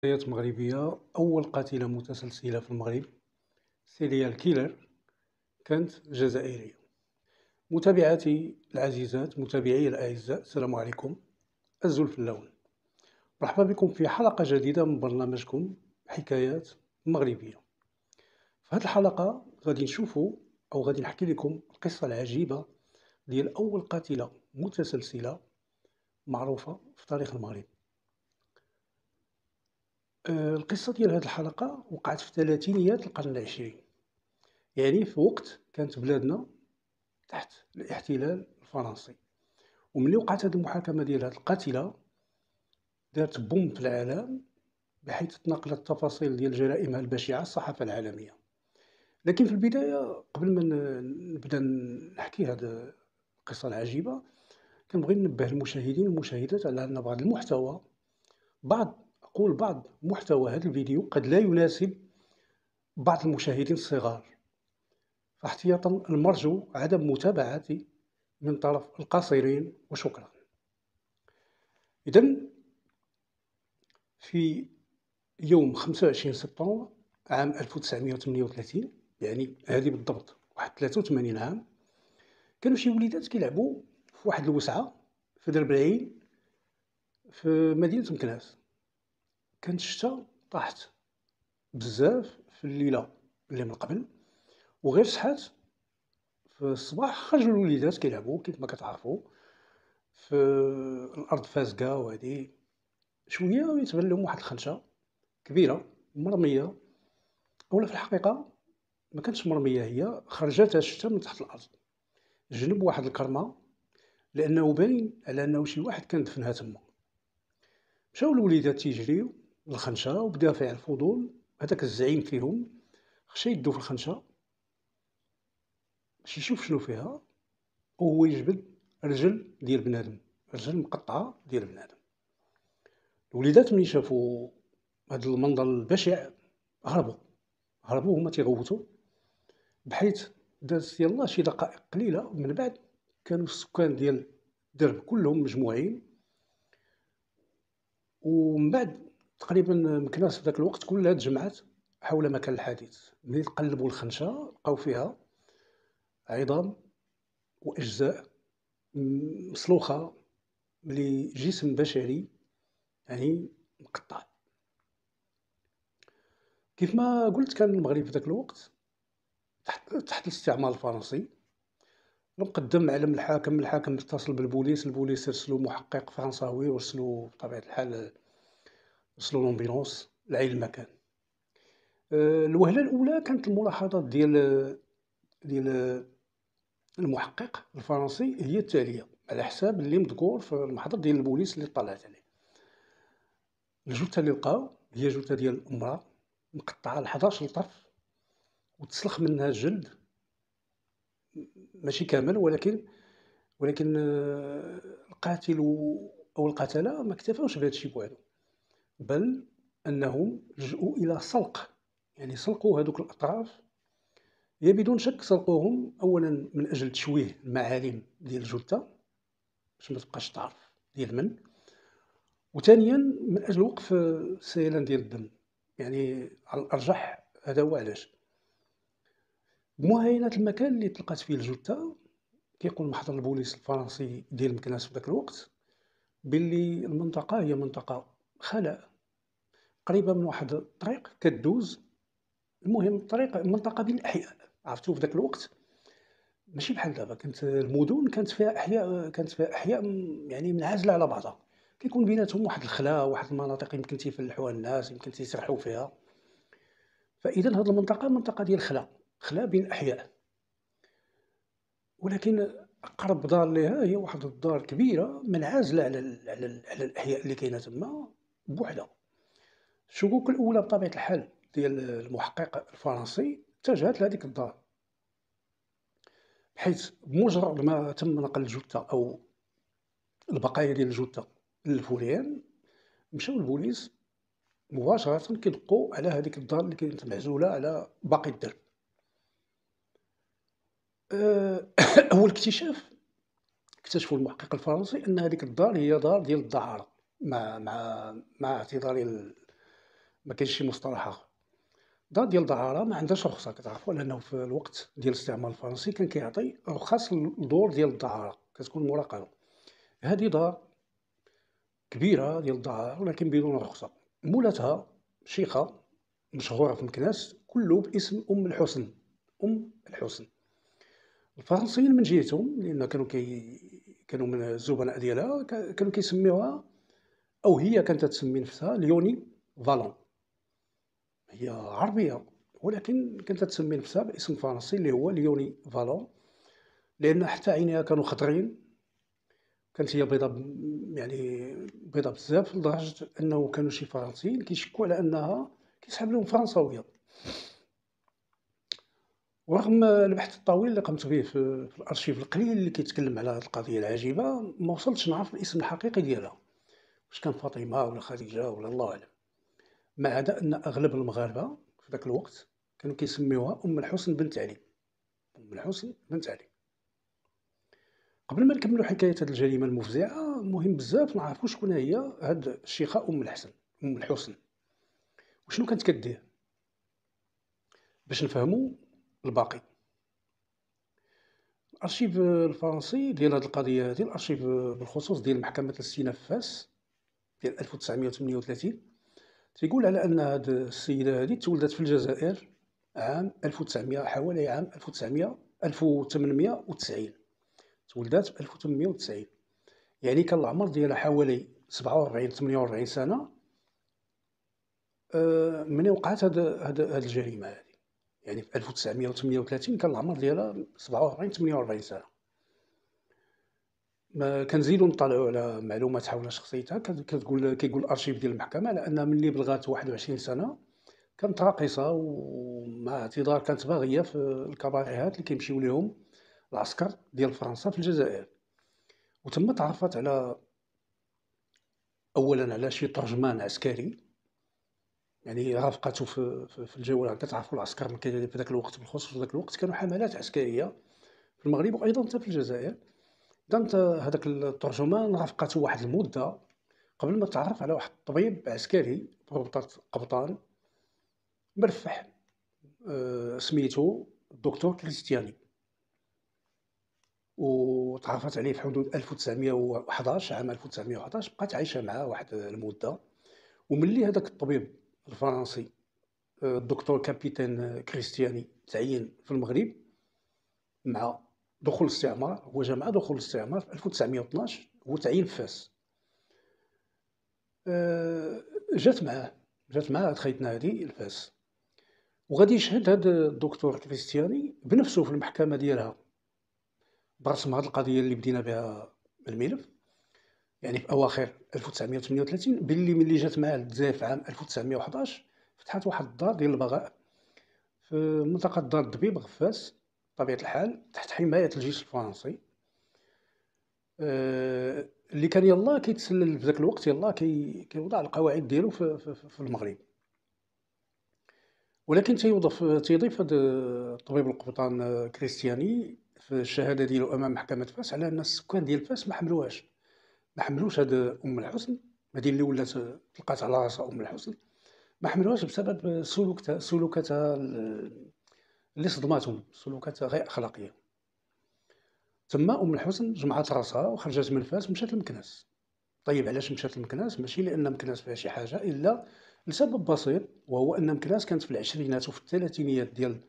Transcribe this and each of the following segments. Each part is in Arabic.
جنسيات مغربية. أول قاتلة متسلسلة في المغرب سيريال كيلر كانت جزائرية. متابعاتي العزيزات، متابعي الأعزاء، السلام عليكم. الزل في اللون. مرحبا بكم في حلقة جديدة من برنامجكم حكايات مغربية. في هذه الحلقة غادي نشوفوا أو غادي نحكي لكم القصة العجيبة ديال أول قاتلة متسلسلة معروفة في تاريخ المغرب. القصة ديال هذه الحلقة وقعت في ثلاثينيات القرن العشرين، يعني في وقت كانت بلادنا تحت الاحتلال الفرنسي. وملي وقعت هذه المحاكمة ديال هذه القاتلة دارت بوم في العالم، بحيث تناقلت تفاصيل ديال جرائمها البشعة الصحافة العالمية. لكن في البداية قبل ما نبدا نحكي هذه القصة العجيبة، كنبغي ننبه المشاهدين والمشاهدات على أن بعض المحتوى بعض محتوى هذا الفيديو قد لا يناسب بعض المشاهدين الصغار، فاحتياطا المرجو عدم متابعته من طرف القاصرين، وشكرا. إذن في يوم 25 سبتمبر عام 1938، يعني هذه بالضبط واحد 83 عام، كانوا شي وليدات كيلعبوا في واحد الوسعة في درب العين في مدينة مكناس. كانت الشتا طاحت بزاف في الليلة اللي من قبل، وغير شحات في الصباح خرجوا الوليدات كيلعبوا كيف ما كتعرفوا في الأرض فازقة، وهذه شوية يتبان لهم واحد الخنشة كبيرة مرمية، اولا في الحقيقة ما كانتش مرمية، هي خرجتها الشتا من تحت الأرض جنب واحد الكرمة، لأنه باين على أنه شي واحد كان دفنها تما. مشاو الوليدات تيجريو للخنشة، وبدافع الفضول هذاك الزعيم فيهم خشى يدو في الخنشة باش يشوف شنو فيها، وهو يجبد رجل ديال بنادم، رجل مقطعة ديال بنادم. الوليدات ملي شافوا هذا المنظر البشع هربوا هما تيغوتوا، بحيث دازت يلاه شي دقائق قليلة من بعد كانوا السكان ديال الدرب كلهم مجموعين. ومن بعد تقريبا مكناس في ذاك الوقت كلها تجمعات حول مكان الحادث. ملي تقلبوا الخنشة لقاو فيها عظام وأجزاء مسلوخة لجسم بشري، يعني مقطع. كيف ما قلت كان المغرب في ذاك الوقت تحت الاستعمار الفرنسي. مقدم على الحاكم اتصل بالبوليس، البوليس رسلوا محقق فرنساوي، ورسلوا بطبيعة الحال رسلوا لومبيلونس لعين المكان. الوهلة الأولى كانت الملاحظات ديال المحقق الفرنسي هي التالية، على حساب اللي مذكور في المحضر ديال البوليس اللي طلعت عليه. الجثة اللي لقاو هي جثة ديال امرأة مقطعة ل 11 طرف، وتسلخ منها الجلد، ماشي كامل، ولكن القاتل أو القتلة ما اكتفاوش بهذا الشيء بوحدو، بل أنهم لجؤوا إلى سلق، يعني سلقوا هذوك الأطراف. هي بدون شك سلقوهم أولا من أجل تشويه المعالم ديال الجثة باش ما تبقاش تعرف ديال من، وثانيا من أجل وقف السيلان ديال الدم، يعني على الأرجح هذا هو علاش. بمعاينة المكان اللي تلقات فيه الجثة، كيقول محضر البوليس الفرنسي ديال مكناس في ذاك الوقت باللي المنطقة هي منطقة خلاء قريبة من واحد الطريق كدوز. المهم الطريق منطقة بين الأحياء، عرفتوا في ذاك الوقت ماشي بحال دابا، كانت المدن كانت فيها أحياء يعني منعزلة على بعضها، كيكون بيناتهم واحد الخلا، واحد المناطق يمكن تيفلحوها الناس، يمكن تيسرحوا فيها. فإذا هذه المنطقة منطقة ديال خلا بين الأحياء، ولكن أقرب دار ليها هي واحد الدار كبيرة منعزلة على الأحياء اللي كاينة تما بوحدها. الشكوك الأولى بطبيعة الحال ديال المحقق الفرنسي اتجهت لهذيك الدار، بحيث بمجرد ما تم نقل الجثة أو البقايا ديال الجثة للفوريان، مشاو البوليس مباشرة كيدقوا على هذيك الدار اللي كانت معزولة على باقي الدرب. أول اكتشفوا المحقق الفرنسي أن هذيك الدار هي دار ديال الدعارة، مع اعتذار ما كاينش شي مصطلح آخر. دار ديال دعارة ما عندهاش رخصة، كتعرفوا على أنه في الوقت ديال الاستعمار الفرنسي كان كيعطي رخص للدور ديال الدعارة، كتكون مراقبة. هذه دار كبيرة ديال الدعارة ولكن بدون رخصة، مولاتها شيخة مشهورة في مكناس كله باسم أم الحسن. أم الحسن. الفرنسيين من جهتهم لأن كانوا من الزبناء ديالها كانوا كيسميوها، أو هي كانت تسمي نفسها ليوني فالون. هي عربية ولكن كانت تسمي نفسها باسم فرنسي اللي هو ليوني فالون، لأن حتى عينيها كانوا خضرين، كانت هي بيضة يعني بيضة بزاف، لدرجة أنه كانوا شي فرنسيين كيشكوا على أنها كيسحب لهم فرنساوية. ورغم البحث الطويل اللي قمت به في الأرشيف القليل اللي كيتكلم على هذه القضية العجيبة، ما وصلتش نعرف الاسم الحقيقي ديالها، واش كان فاطمة ولا خديجة ولا الله أعلم. ما عدا أن أغلب المغاربة في ذاك الوقت كانوا كيسميوها أم الحسن بنت علي. أم الحسن بنت علي. قبل ما نكملوا حكاية هذه الجريمة المفزعة، مهم بزاف نعرفوا شكون هي هاد الشيخة أم الحسن، وشنو كانت كدير باش نفهموا الباقي. الأرشيف الفرنسي ديال هاد القضية هادي، الأرشيف بالخصوص ديال محكمة الاستئناف في فاس ديال 1938، تيقول على أن هاد السيدة هادي تولدت في الجزائر عام 1900، حوالي عام 1890. تولدات في 1890، يعني كان العمر ديالها حوالي 47 48 سنة من وقعت هاد الجريمة هادي. يعني في 1938 كان العمر ديالها 47 48 سنة. ما كنزيدو نطلعوا على معلومات حول شخصيتها. كيقول الارشيف ديال المحكمة على أنها ملي بلغات 21 سنة كانت راقصة، ومع اعتذار كانت باغية في الكباريهات اللي كيمشيو ليهم العسكر ديال فرنسا في الجزائر. وتما تعرفت اولا على شي ترجمان عسكري، يعني رافقته في الجولة. كتعرفوا العسكر في ذاك الوقت، بالخصوص في ذاك الوقت كانوا حملات عسكرية في المغرب وايضا حتى في الجزائر. كانت هذاك الترجمان رافقته واحد المدة قبل ما تعرف على واحد الطبيب عسكري في ربطة قبطان مرفح، سميتو الدكتور كريستياني، وتعرفت عليه في حدود 1911. عام 1911 بقات عايشة معاه واحد المدة. وملي هذاك الطبيب الفرنسي الدكتور كابيتان كريستياني تعين في المغرب مع دخول الاستعمار، هو جا مع دخول الاستعمار في 1912، هو تعين في فاس. جات معاه خيتنا هذه لفاس، وغادي يشهد هذا الدكتور كريستياني بنفسه في المحكمة ديالها برسم هذه القضية اللي بدينا بها الملف، يعني في أواخر 1938، باللي ملي جات معاه للجزائر في عام 1911 فتحت واحد الدار ديال البغاء في منطقة دار الدبيب غفاس، بطبيعة الحال تحت حماية الجيش الفرنسي. اللي كان يلاه كيتسلل في ذاك الوقت، يلاه كيوضع القواعد ديالو في المغرب. ولكن تيضيف هذا الطبيب القبطان كريستياني في الشهادة ديالو أمام محكمة فاس على أن السكان ديال فاس ما حملوش هاد أم الحسن، هذه اللي ولات تلقات على راسها أم الحسن، ما حملوهاش بسبب سلوكاتها اللي صدماتهم، سلوكاتها غير أخلاقية. تما أم الحسن جمعات راسها وخرجت من فاس ومشات لمكناس. طيب علاش مشات لمكناس؟ ماشي لأن مكناس فيها شي حاجة، إلا لسبب بسيط، وهو أن مكناس كانت في العشرينات وفي الثلاثينيات ديال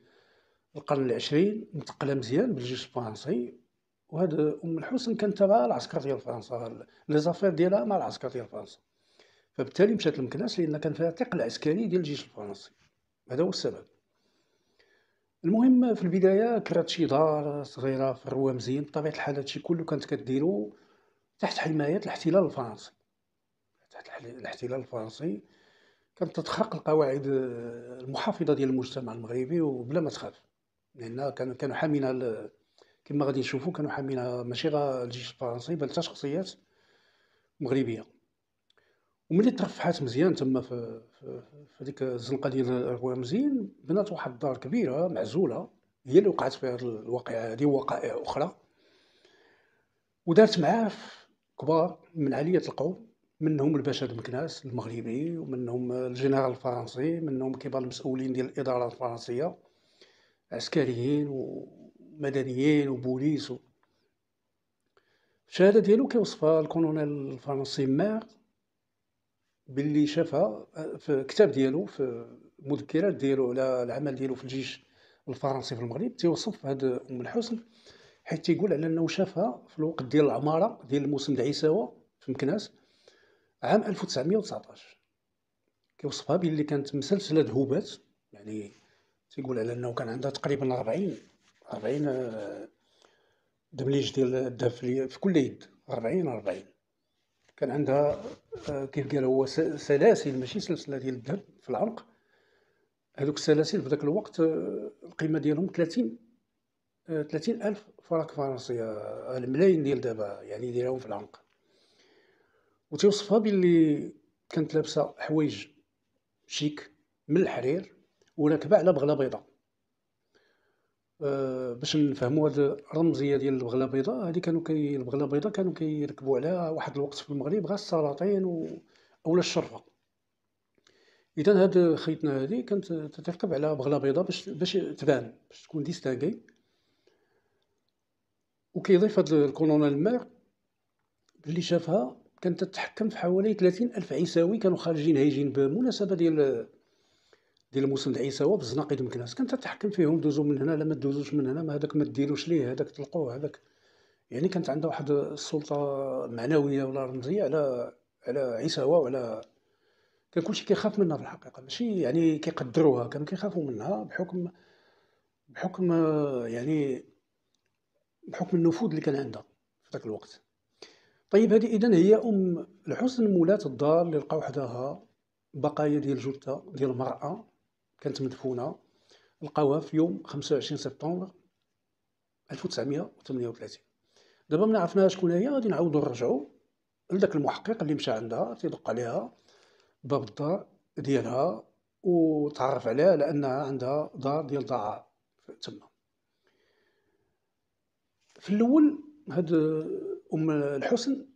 القرن العشرين متقلة مزيان بالجيش الفرنسي. وهاد أم الحسن كانت تابعة العسكر ديال فرنسا، لي زافير ديالها مع العسكر ديال فرنسا، فبالتالي مشات لمكناس لأن كان فيها ثقل عسكري ديال الجيش الفرنسي. هذا هو السبب. المهم في البداية كرات شي دار صغيرة في الروامزين، بطبيعة الحال هادشي كله كانت كديرو تحت حماية الاحتلال الفرنسي. تحت الاحتلال الفرنسي كانت تتخرق القواعد المحافظة ديال المجتمع المغربي وبلا ما تخاف، لأن كانوا حامينها كما غادي نشوفوا، كانوا حامينها ماشي غير الجيش الفرنسي بل حتى شخصيات مغربية. وملي ترفحات مزيان تما في ديك الزنقة ديال الروامزين، بنات واحد الدار كبيرة معزولة، هي اللي وقعت فيها الواقعة هذه ووقائع أخرى، ودارت معاه كبار من علية القوم منهم الباشا د مكناس المغربي، ومنهم الجنرال الفرنسي، منهم كبار المسؤولين ديال الإدارة الفرنسية، عسكريين ومدنيين وبوليس الشهادة ديالو كيوصفها الكولونيل الفرنسي مار باللي شافها في كتاب ديالو، في المذكرات ديالو على العمل ديالو في الجيش الفرنسي في المغرب. تيوصف هاد الحسن حيت تيقول على أنه شافها في الوقت ديال العمارة ديال الموسم د عيساوة في مكناس عام 1919. كيوصفها باللي كانت مسلسلة ذهوبات، يعني تيقول على أنه كان عندها تقريبا 40 دبليج ديال الذهب في كل يد، 40. كان عندها كيف قال هو سلاسل، ماشي سلسلة ديال الذهب في العنق. هذوك السلاسل في ذاك الوقت القيمة ديالهم 30 ألف فرنك فرنسية، الملايين ديال دابا يعني ديالهم في العنق. وتوصفها باللي كانت لابسة حوايج شيك من الحرير وراكبة على بغلة بيضاء. باش نفهموا هاد الرمزيه ديال البغله البيضاء هذه، البغله البيضاء كانوا كيركبوا عليها واحد الوقت في المغرب غير السلاطين اولا الشرفه. اذا هاد خيتنا هذه كانت تركب على بغله بيضاء باش تبان، باش تكون ديستانغي. وكيضيف هاد الكولونيل مار باللي شافها كانت تتحكم في حوالي 30 ألف عيساوي كانوا خارجين هايجين بمناسبه ديال الموسم د عيساوة بالزناقي مكناس. كانت تتحكم فيهم، دوزو من هنا لا ما دوزوش من هنا، ما هذاك ما ديروش ليه، هذاك طلقوه، هذاك يعني كانت عندها واحد السلطة معنوية ولا رمزية على عيساوة وعلى كان كلشي كيخاف منها في الحقيقة، ماشي يعني كيقدروها، كانوا كيخافوا منها بحكم يعني بحكم النفوذ اللي كان عندها في ذاك الوقت. طيب هذه إذن هي أم الحسن، مولاة الدار اللي لقاو حداها بقايا ديال جثة ديال المرأة كانت مدفونة، لقاوها في يوم 25 سبتمبر 1938. دابا ملي عرفنا شكون هي غادي نعاودو نرجعو لداك المحقق اللي مشى عندها تيدق عليها باب الدار ديالها وتعرف عليها على انها عندها دار ديال ضاعة تما. في الاول هاد ام الحسن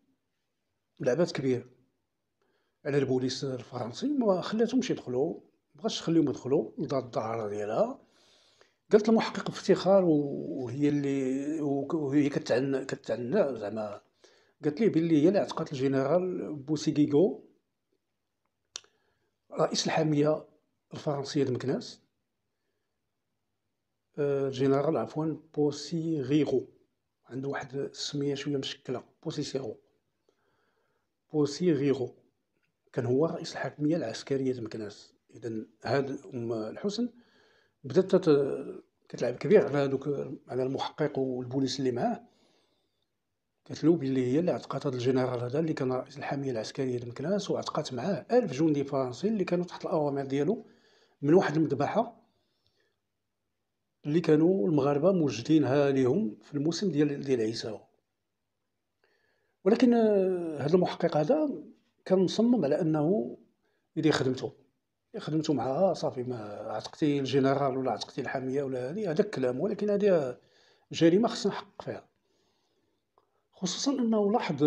لعبات كبير على البوليس الفرنسي، ما خلاتهمش يدخلوا، مبغاتش تخليهم يدخلوا لدار الدار ديالها. قالت المحقق بافتخار وهي كتعنى زعما، قالت ليه باللي هي اللي اعتقلت الجنرال بوسيغيغو رئيس الحامية الفرنسية د مكناس. الجنرال عفوا بوسيغيغو، عنده واحد السمية شوية مشكلة، بوسيغيغو كان هو رئيس الحاكمية العسكرية د مكناس. إذن هاد أم الحسن بدات كتلعب كبير على المحقق والبوليس اللي معاه. قالت له بلي هي اللي اعتقلت هذا الجنرال هذا اللي كان رئيس الحامية العسكرية د مكناس، واعتقلت معاه 1000 جندي فرنسي اللي كانوا تحت الأوامر ديالو من واحد المذبحة اللي كانوا المغاربة موجدينها ليهم في الموسم ديال عيساوة. ولكن هذا المحقق هذا كان مصمم على أنه يدير خدمته معها صافي، ما عتقتي الجنرال ولا عتقتي الحامية ولا هذاك كلام، ولكن هذه جريمة خصنا نحقق فيها. خصوصا أنه لاحظ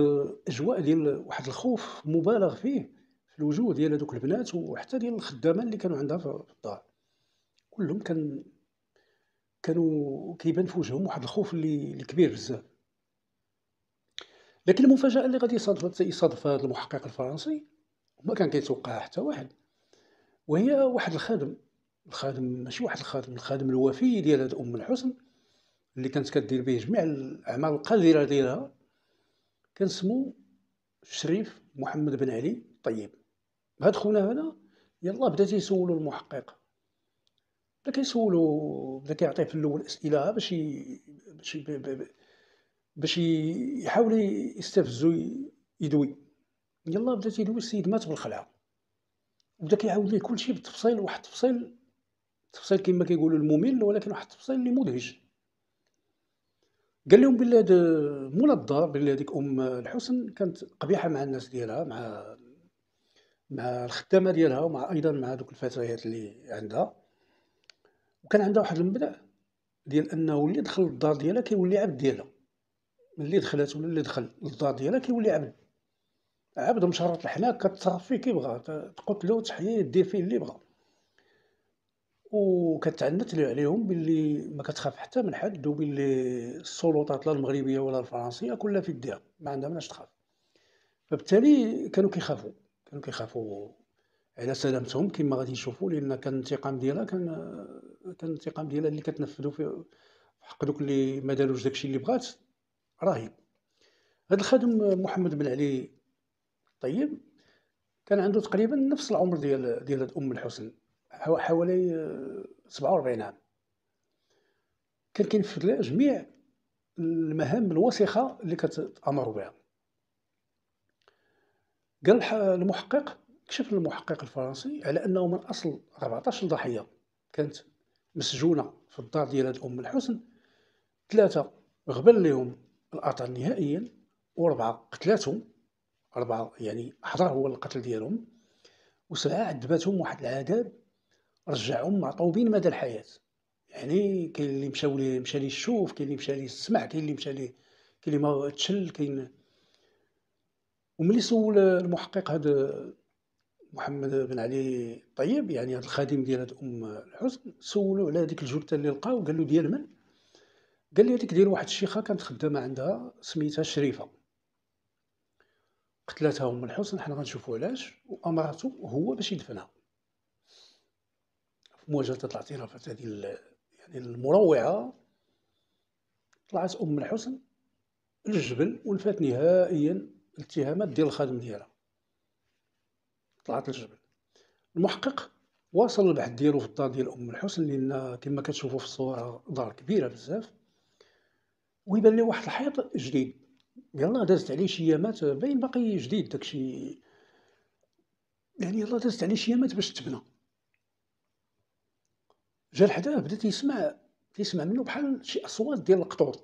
أجواء ديال واحد الخوف مبالغ فيه في الوجوه ديال هذوك البنات وحتى ديال الخدامة اللي كانوا عندها في الدار. كلهم كانوا كيبان في وجههم واحد الخوف اللي كبير بزاف. لكن المفاجأة اللي غادي يصادف هذا المحقق الفرنسي وما كان كيتوقعها حتى واحد، وهي واحد الخادم ماشي واحد الخادم الوفي ديال هاد أم الحسن اللي كانت كدير به جميع الأعمال القذرة ديالها. كان سمو الشريف محمد بن علي طيب. هاد خونا هذا يلاه بدا تيسولو المحقق، بدا كيسولو، بدا كيعطيه في الاول اسئله باش يحاول يستفزو يدوي. يلاه بدا تيدوي، السيد مات بالخلعه، وبدا كيعاود ليه كلشي بالتفصيل، واحد التفصيل كما كيقولوا الممل، ولكن واحد التفصيل اللي مدهش. قال لهم بلي هاد مولا الدار بلي هذيك ام الحسن كانت قبيحه مع الناس ديالها، مع الخدامه ديالها، ومع ايضا مع دوك الفتيات اللي عندها. وكان عندها واحد المبدا ديال انه اللي دخل للدار ديالها كيولي عبد ديالها، اللي دخلت ولا اللي دخل للدار ديالها كيولي عبد. عبد مشرط الحناك كتصرف فيه كيبغا، تقتلو تحييه دير فيه اللي بغا، وكتعنت عليهم باللي ما كتخاف حتى من حد، وباللي السلطات لا المغربيه ولا الفرنسيه كلها في يديها ما عندها مناش تخاف. فبالتالي كانوا كيخافوا على سلامتهم كما غادي نشوفوا، لان كان الانتقام ديالها كان الانتقام ديالها اللي كتنفذوا في حق دوك اللي ما داروش داكشي اللي بغات رهيب. هذا الخادم محمد بن علي الطيب كان عنده تقريبا نفس العمر ديال هاد ام الحسن، حوالي 47 عام. كان كينفذ لها جميع المهام الوسخه اللي كتامر بها. قال كشف المحقق الفرنسي على انه من اصل 14 ضحيه كانت مسجونه في الدار ديال هاد ام الحسن، 3 غبن لهم الاثر نهائيا، و4 قتلاتهم، 4 يعني حضر هو القتل ديالهم، و7 عذباتهم واحد العذاب رجعهم معطوبين مدى الحياه. يعني كاين اللي مشى ليه الشوف، كاين اللي مشى ليه السمع، كاين اللي مشى ليه، كاين اللي ما تشل، كاين. وملي سول المحقق هذا محمد بن علي الطيب، يعني هذا الخادم ديال هاد ام الحسن، سولو على هذيك الجثه اللي لقاو، قال له ديال من؟ قال لي هذيك ديال واحد الشيخه كانت خدامه عندها سميتها شريفه، قتلتها ام الحسن، حنا غنشوفوا علاش، وامرته هو باش يدفنها. في مواجهه الاعترافات هذه يعني المروعه، طلعت ام الحسن للجبل ونفات نهائيا الاتهامات ديال الخادم ديالها، طلعت للجبل. المحقق واصل البحث ديالو في الدار ديال ام الحسن، لان كما كتشوفوا في الصوره دار كبيره بزاف، ويبان ليه واحد الحيط جديد، يلاه دازت عليه شي يامات، باين باقي جديد داكشي، يعني يلاه دازت عليه شي يامات باش تبنى. جا لحداه بدا تيسمع منه بحال شي اصوات ديال القطور.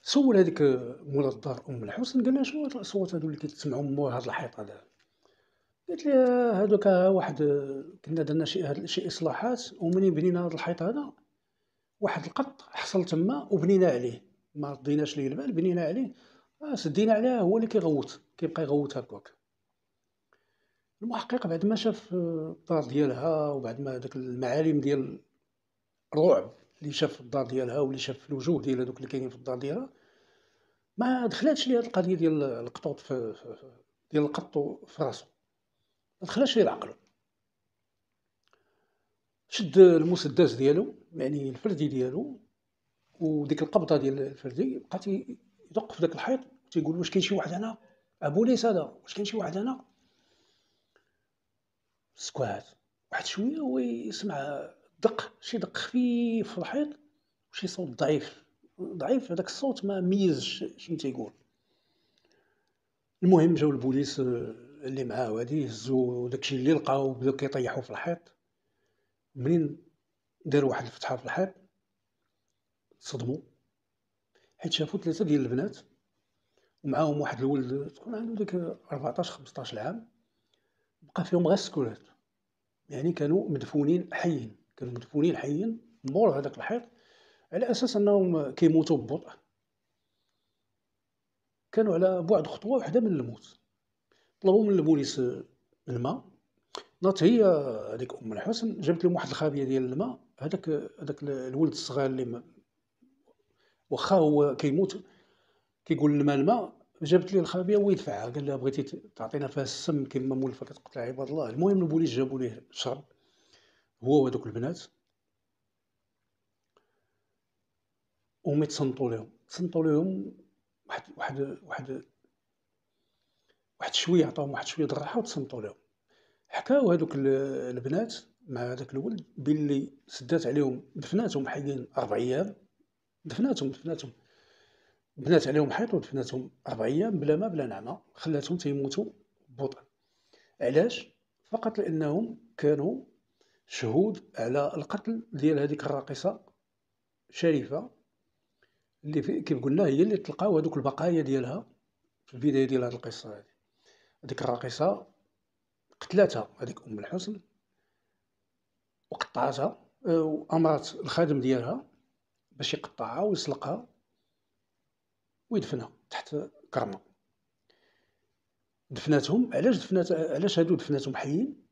سول هذيك مولا الدار ام الحسن، قال لها شنو هاد الاصوات هادو اللي كيتسمعوا من مور هاد الحيط هذا؟ قالت لي هادوك واحد، كنا درنا شي اصلاحات، ومنين بنينا هاد الحيط هذا واحد القط حصل تما وبنينا عليه، ما رديناش ليه البال، بنينا عليه، سدينا عليه، هو اللي كيغوت، كيبقى يغوت هكاك. المحقق بعد ما شاف الدار ديالها، وبعد ما داك المعالم ديال الرعب اللي شاف في الدار ديالها، واللي شاف في الوجوه ديال هذوك اللي كاينين في الدار ديالها، ما دخلاتش ليه هاد القضيه ديال القطوط ديال القط في راسو، ما دخلاتش ليه العقل. شد المسدس ديالو، يعني الفردي ديالو، وديك القبضه ديال الفردي، بقى يدق في داك الحيط تيقول واش كاين شي واحد هنا؟ ابوليس هذا، واش كاين شي واحد هنا؟ سكوات واحد شويه ويسمع شي دق خفيف في الحيط، وشي صوت ضعيف، هذاك الصوت ما ميزش شنو تيقول. المهم جاو البوليس اللي معاه وهادي، هزو داكشي اللي لقاو، بداو كيطيحوا في الحيط. منين داروا واحد الفتحه في الحيط، تصدموا حيت شافوا 3 ديال البنات ومعاهم واحد الولد تكون عنده ديك 14 15 عام، بقى فيهم غير السكولات، يعني كانوا مدفونين حيين مور هذاك الحيط، على اساس انهم كيموتوا ببطء، كانوا على بعد خطوه واحده من الموت. طلبوا من البوليس الماء، ناضت هي هذيك ام الحسن، جابت لهم واحد الخابيه ديال الماء. هذاك الولد الصغير اللي واخا هو كيموت كيقول الماء، جابت ليه الخابيه ويدفعها، قال لها بغيتي تعطينا فيها السم كما مولفه كتقتل عباد الله. المهم البوليس جابوا ليه الشرب هو وهذوك البنات، ومي تصنتوا لهم واحد شويه، عطاهم واحد شويه د الراحه وتصنتوا لهم. حكاو هذوك البنات مع هذاك الولد باللي سدات عليهم، دفناتهم حيين 4 ايام، دفناتهم بنات عليهم حيط ودفناتهم 4 ايام بلا ما بلا نعمه، خلاتهم تيموتوا ببطء. علاش؟ فقط لانهم كانوا شهود على القتل ديال هذيك الراقصه شريفه، اللي كيف قلنا هي اللي تلقاو هذوك البقايا ديالها في البدايه ديال هذه القصه. هذه هذيك الراقصه قتلاتها هذيك ام الحسن، وقطعتها، وامرت الخادم ديالها باش يقطعها ويسلقها ويدفنها تحت كرمه. دفناتهم. علاش هادو دفناتهم حيين؟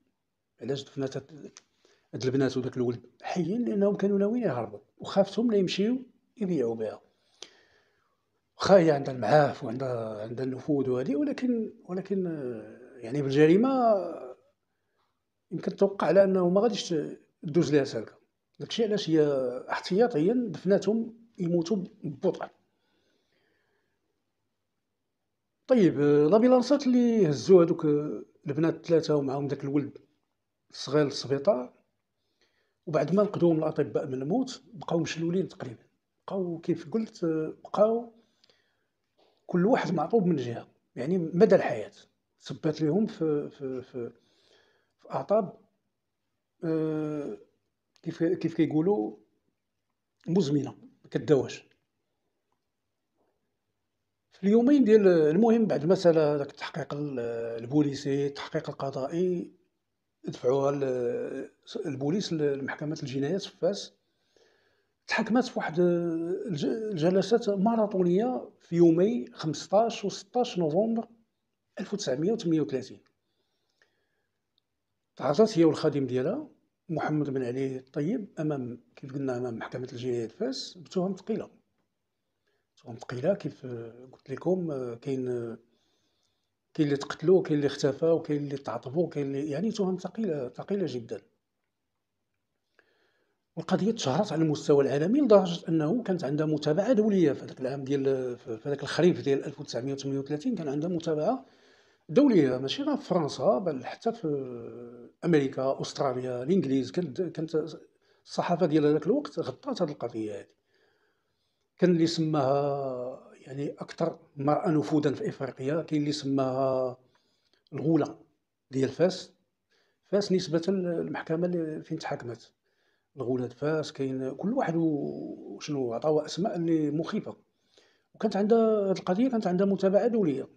علاش دفنات هاد البنات وداك الولد حيين؟ لأنهم كانوا ناويين يهربوا وخافتهم لا يمشيو يبيعوا بها. واخا هي عندها المعاف وعندها النفوذ وهادي، ولكن يعني بالجريمة يمكن توقع على أنه ما غاديش دوز ليها سالكة. داكشي علاش هي احتياطيا دفناتهم يموتوا ببطء. طيب لابيلانسات اللي هزو هادوك البنات الثلاثة ومعاهم داك الولد الصغير للسبيطار، وبعد ما نقذوهم الأطباء من الموت بقاو مشلولين تقريبا. بقاو كيف قلت، بقاو كل واحد معطوب من جهة، يعني مدى الحياة ثبات ليهم في أعطاب كيف كيقولوا مزمنة ما كداواش. في اليومين ديال المهم بعد ما سالا داك التحقيق البوليسي، التحقيق القضائي، دفعوها البوليس لمحكمة الجنايات في فاس. تحكمات في واحد الجلسات ماراطونية في يومي 15 و 16 نوفمبر 1938. تعرضت هي والخادم ديالها محمد بن علي الطيب كيف قلنا أمام محكمة الجنايات فاس بتهم ثقيلة. تهم ثقيلة كيف قلت لكم. كاين اللي تقتلوا، كاين اللي اختفى، وكاين اللي تعاطفوا، كاين اللي يعني تهم ثقيلة جدا. والقضية تشهرت على المستوى العالمي لدرجة أنه كانت عندها متابعة دولية في هذاك العام في هذاك الخريف ديال 1938. كان عندها متابعة دولية، ماشي غير في فرنسا بل حتى في أمريكا، أستراليا، الإنجليز. كانت الصحافة ديال هذاك الوقت غطات هذه القضية هذه. كان اللي سماها يعني أكثر امرأة نفوذا في إفريقيا، كاين اللي سماها الغولة ديال فاس. فاس نسبة للمحكمة اللي فين تحاكمت. الغولة فاس كاين كل واحد وشنو عطاوها أسماء اللي مخيفة. وكانت عندها هذه القضية كانت عندها متابعة دولية.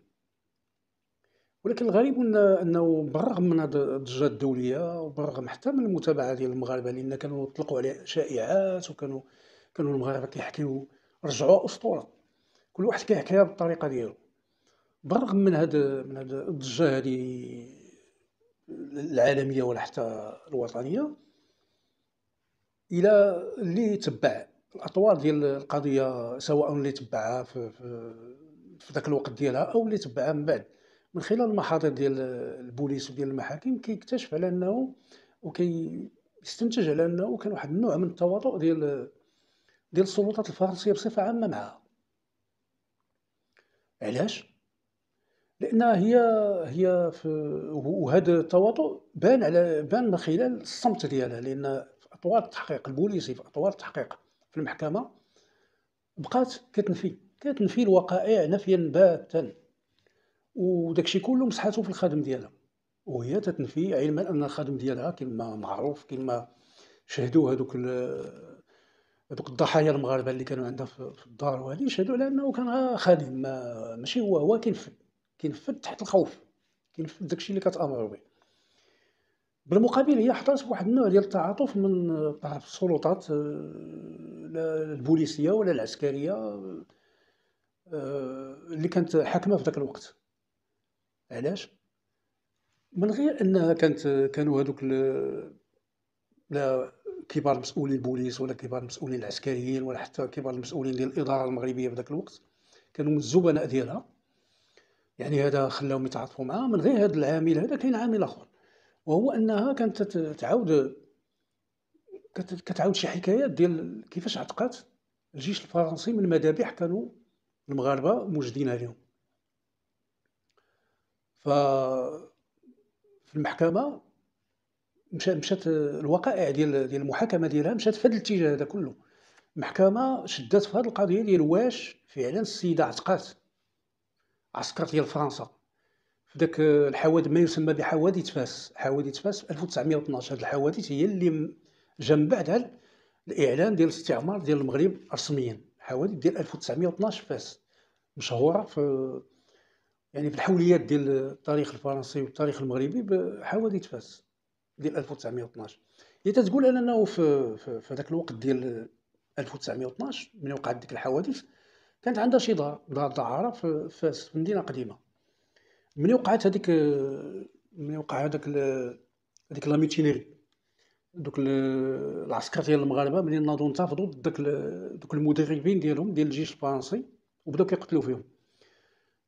ولكن الغريب أنه بالرغم من هذه الضجة الدولية وبالرغم حتى من المتابعة ديال المغاربة، لأن كانوا يطلقوا عليه شائعات، كانوا المغاربة كيحكيو رجعوا أسطورة، كل واحد كيحكيها بالطريقة ديالو. بالرغم من هاد الضجة هذه العالمية ولا حتى الوطنية، الى اللي تبع الاطوار ديال القضيه، سواء اللي تبعها في ذاك الوقت ديالها او اللي تبعها من بعد من خلال المحاضر ديال البوليس وديال المحاكم، كيكتشف على انه وكيستنتج على انه كان واحد النوع من التواطؤ ديال السلطات الفرنسيه بصفه عامه معها. علاش؟ لانها هي وهذا التواطؤ بان من خلال الصمت ديالها. لان في اطوار التحقيق البوليسي، في اطوار التحقيق في المحكمه، بقات كتنفي الوقائع نفيا باتا، وداكشي كله مسحاتو في الخادم ديالها. وهي تتنفي علما ان الخادم ديالها كما معروف، كما شهدوا هذوك الضحايا المغاربه اللي كانوا عندها في الدار، وهذه شهدوا على انه كان خادم، ماشي هو كينفذ تحت الخوف، كينفذ داكشي اللي كتامر به. بالمقابل هي حضرت بواحد النوع ديال التعاطف من طرف السلطات البوليسيه ولا العسكريه اللي كانت حاكمه في ذاك الوقت. علاش؟ من غير انها كانوا هذوك لا كبار مسؤولين البوليس ولا كبار المسؤولين العسكريين ولا حتى كبار المسؤولين ديال الاداره المغربيه في ذاك الوقت، كانوا من الزبناء ديالها. يعني هذا خلاهم يتعاطفوا معها. من غير هذا العامل هذا كاين عامل اخر، وهو انها كانت كتعاود شي حكايات ديال كيفاش عتقات الجيش الفرنسي من مذابح كانوا المغاربه موجدين لهم. في المحكمه مشات الوقائع ديال المحاكمه ديالها مشات في هذا الاتجاه هذا كله. المحكمه شدات في هذه القضيه ديال واش فعلا السيده عتقات عسكر ديال فرنسا في ذاك الحوادث ما يسمى بحوادث فاس. حوادث فاس في 1912. هذه الحوادث هي اللي جا من بعدها الاعلان ديال الاستعمار ديال المغرب رسميا. حوادث ديال 1912 فاس مشهوره يعني في الحوليات ديال التاريخ الفرنسي والتاريخ المغربي بحوادث فاس ديال 1912. هي تتقول انه في هذاك الوقت ديال 1912 من وقعت ديك الحوادث كانت عندها شي دار دعاره في فاس، في مدينه قديمه. ملي وقعت هذيك ملي وقع هذيك لا ميتينيري، دوك العسكر ديال المغاربة ملي ناضوا انتفضوا ضد دوك المدربين ديالهم ديال الجيش الفرنسي وبداو كيقتلوا فيهم.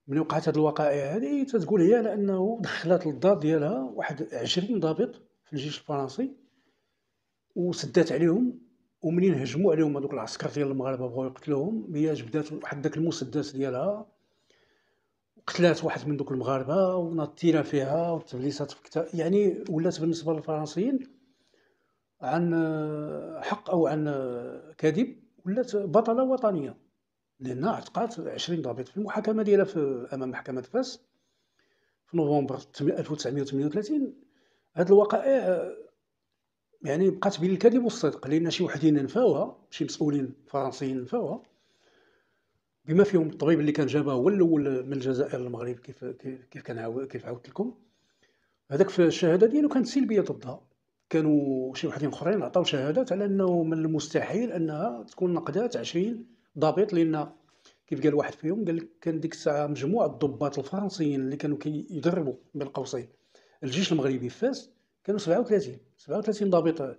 ملي وقعت هاد الوقائع هادي تتقول هي على أنه دخلات للدار ديالها واحد 20 ضابط في الجيش الفرنسي وسدات عليهم، ومنين هجموا عليهم هادوك العسكر ديال المغاربة بغاو يقتلوهم هي جبدات واحد داك المسدس ديالها وقتلات واحد من دوك المغاربة وناضت تيرا فيها وتبليسات في يعني ولات بالنسبة للفرنسيين عن حق أو عن كذب ولات بطلة وطنية، لأنها اعتقلت 20 ضابط في المحاكمة ديالها أمام محكمة فاس في نوفمبر 1938. هاد الوقائع يعني بقات بين الكذب والصدق، لأن شي وحدين نفاوها، شي مسؤولين فرنسيين نفاوها بما فيهم الطبيب اللي كان جابها هو الأول من الجزائر للمغرب كيف عاودت لكم. هذاك في الشهادة ديالو كانت سلبية ضدها، كانوا شي وحدين اخرين عطاو شهادات على انه من المستحيل انها تكون نقدات 20 ضابط، لان كيف قال واحد فيهم قال كان ديك الساعه مجموعه الضباط الفرنسيين اللي كانوا كيدربوا بين قوسين الجيش المغربي في فاس كانوا 37 ضابط.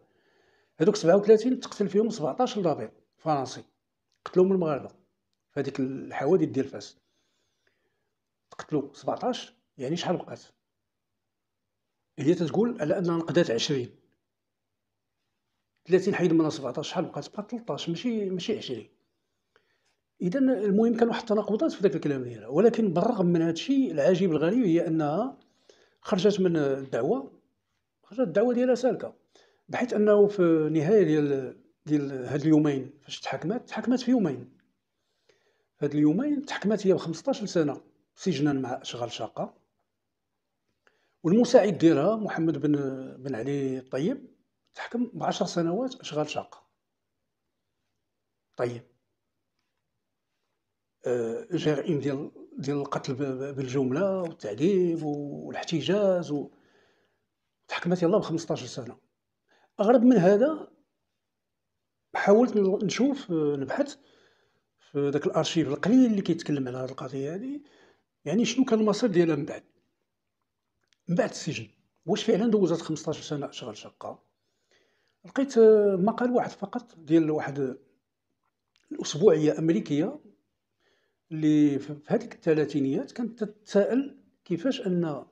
هذوك 37 تقتل فيهم 17 ضابط فرنسي قتلوا من المغاربه في هذيك الحوادث ديال فاس، تقتلوا 17 يعني شحال بقات؟ هي تتقول على انها نقدات 20 30 حيد منها 17 شحال بقات؟ بقات 13 ماشي 20. اذا المهم كان واحد التناقضات في ذاك الكلام ديالها، ولكن بالرغم من هذا الشيء العجيب الغريب هي انها خرجت من الدعوه، خرجت الدعوه ديالها سالكه، بحيث انه في النهايه ديال هاد اليومين فاش تحكمت في يومين. هاد اليومين تحكمت هي ب 15 سنه سجنا مع اشغال شاقه، والمساعد ديالها محمد بن علي الطيب تحكم ب10 سنوات اشغال شاقه. طيب جرائم ديال القتل بالجمله والتعذيب والاحتجاز تحكمت يلاه ب15 سنه. اغرب من هذا حاولت نشوف نبحث في داك الارشيف القليل اللي كيتكلم على هذه القضيه هذه، يعني شنو كان المصير ديالها من بعد السجن، واش فعلا دوزت 15 سنه اشغال شاقه. لقيت مقال واحد فقط ديال واحد الاسبوعيه امريكيه اللي في هذيك الثلاثينيات كانت تتساءل كيفاش ان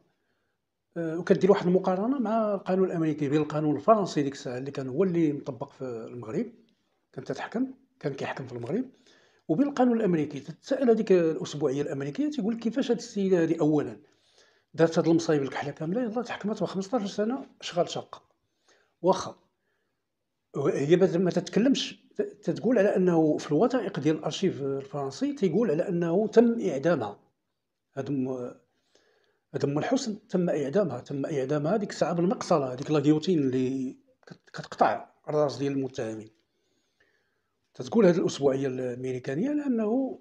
وكدير واحد المقارنه مع القانون الامريكي بين القانون الفرنسي ديك الساعه اللي كان هو اللي مطبق في المغرب، كان كيحكم في المغرب، وبين القانون الامريكي. تتساءل هذيك الاسبوعيه الامريكيه تيقول كيفاش هذه السيده هذه اولا دارت هذه المصايب الكحله كامله يلاه تحكمت ب 15 سنه اشغال شاقه، واخا هي ما تتكلمش تتقول على انه في الوثائق ديال الارشيف الفرنسي تيقول على انه تم اعدامها. هاد ام الحسن تم اعدامها ديك الساعه بالمقصله، هذيك لاغيوتين اللي كتقطع الراس ديال المتهمين. تتقول هذه الاسبوعيه الامريكانيه لانه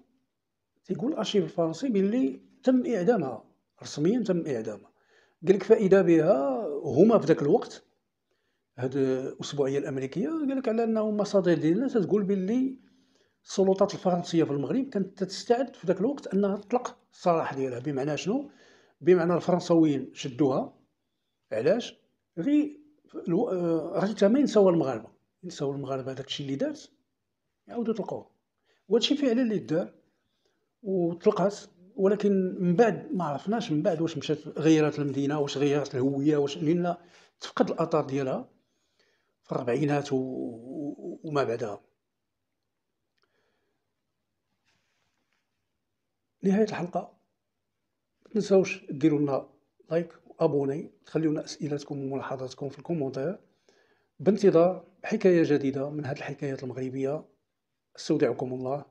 تيقول الارشيف الفرنسي باللي تم اعدامها رسميا، تم اعدامها. قال لك فاذا بها هما في ذاك الوقت هاد الاسبوعيه الامريكيه قال لك على انه مصادر ديالنا تتقول باللي السلطات الفرنسيه في المغرب كانت تستعد في ذاك الوقت انها تطلق السراح ديالها. بمعنى شنو؟ بمعنى الفرنساويين شدوها، علاش؟ غير راه ما ينساو المغاربه داك الشيء اللي دارت يعاودوا يطلقوها، وهادشي فعلا اللي دار وطلقات. ولكن من بعد ما عرفناش من بعد واش مشات غيرت المدينه، واش غيرت الهويه، واش لان تفقد الاثار ديالها في الربعينات وما بعدها. نهايه الحلقه ما تنساوش ديروا لنا لايك وابوني، تخليو لنا اسئلتكم وملاحظاتكم في الكومونتير، بانتظار حكايه جديده من هذه الحكايات المغربيه. استودعكم الله.